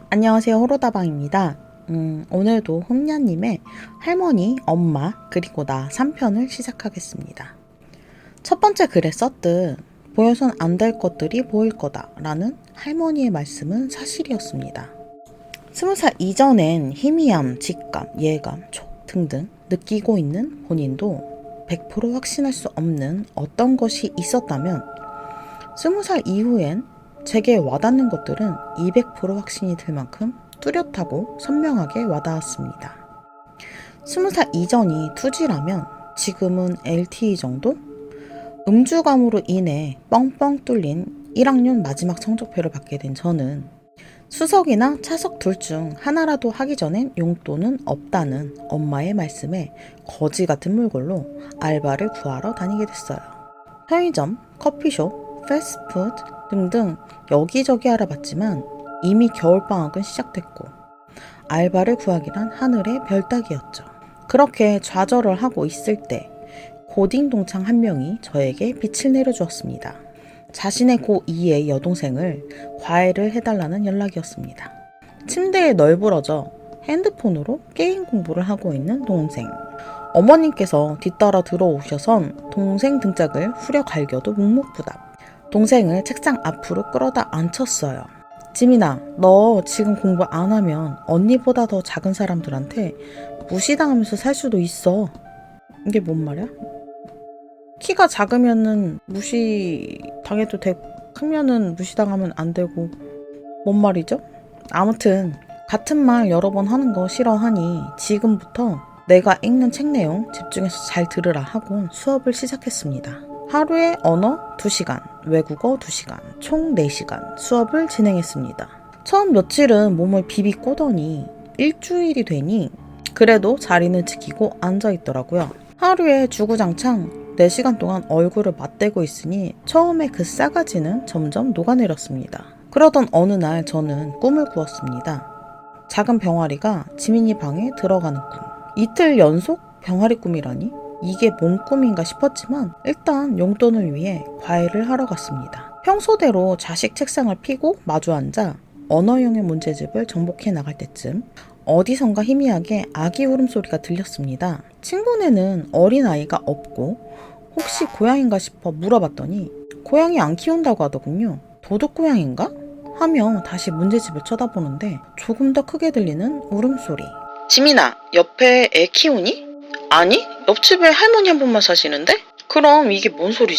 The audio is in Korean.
안녕하세요, 호로다방입니다. 오늘도 흠냐님의 할머니, 엄마, 그리고 나 3편을 시작하겠습니다. 첫 번째 글에 썼듯 보여선 안 될 것들이 보일 거다 라는 할머니의 말씀은 사실이었습니다. 20살 이전엔 희미함, 직감, 예감, 촉 등등 느끼고 있는 본인도 100% 확신할 수 없는 어떤 것이 있었다면 20살 이후엔 제게 와닿는 것들은 200% 확신이 들 만큼 뚜렷하고 선명하게 와닿았습니다. 20살 이전이 2G라면 지금은 LTE 정도? 음주감으로 인해 뻥뻥 뚫린 1학년 마지막 성적표를 받게 된 저는 수석이나 차석 둘 중 하나라도 하기 전엔 용돈은 없다는 엄마의 말씀에 거지 같은 물건로 알바를 구하러 다니게 됐어요. 편의점, 커피숍, 패스트푸드 등등 여기저기 알아봤지만 이미 겨울방학은 시작됐고 알바를 구하기란 하늘의 별 따기였죠. 그렇게 좌절을 하고 있을 때 고딩 동창 한 명이 저에게 빛을 내려주었습니다. 자신의 고2의 여동생을 과외를 해달라는 연락이었습니다. 침대에 널브러져 핸드폰으로 게임 공부를 하고 있는 동생. 어머님께서 뒤따라 들어오셔선 동생 등짝을 후려 갈겨도 묵묵부답. 동생을 책상 앞으로 끌어다 앉혔어요. 지민아, 너 지금 공부 안 하면 언니보다 더 작은 사람들한테 무시당하면서 살 수도 있어. 이게 뭔 말이야? 키가 작으면은 무시당해도 되고 크면은 무시당하면 안 되고 뭔 말이죠? 아무튼 같은 말 여러 번 하는 거 싫어하니 지금부터 내가 읽는 책 내용 집중해서 잘 들으라 하고 수업을 시작했습니다. 하루에 언어 2시간, 외국어 2시간, 총 4시간 수업을 진행했습니다. 처음 며칠은 몸을 비비 꼬더니 일주일이 되니 그래도 자리는 지키고 앉아있더라고요. 하루에 주구장창 4시간 동안 얼굴을 맞대고 있으니 처음에 그 싸가지는 점점 녹아내렸습니다. 그러던 어느 날 저는 꿈을 꾸었습니다. 작은 병아리가 지민이 방에 들어가는 꿈. 이틀 연속 병아리 꿈이라니? 이게 뭔 꿈인가 싶었지만 일단 용돈을 위해 과외를 하러 갔습니다. 평소대로 자식 책상을 피고 마주 앉아 언어용의 문제집을 정복해 나갈 때쯤 어디선가 희미하게 아기 울음소리가 들렸습니다. 친구네는 어린아이가 없고 혹시 고양인가 싶어 물어봤더니 고양이 안 키운다고 하더군요. 도둑고양인가? 하며 다시 문제집을 쳐다보는데 조금 더 크게 들리는 울음소리. 지민아, 옆에 애 키우니? 아니, 옆집에 할머니 한 분만 사시는데? 그럼 이게 뭔 소리지?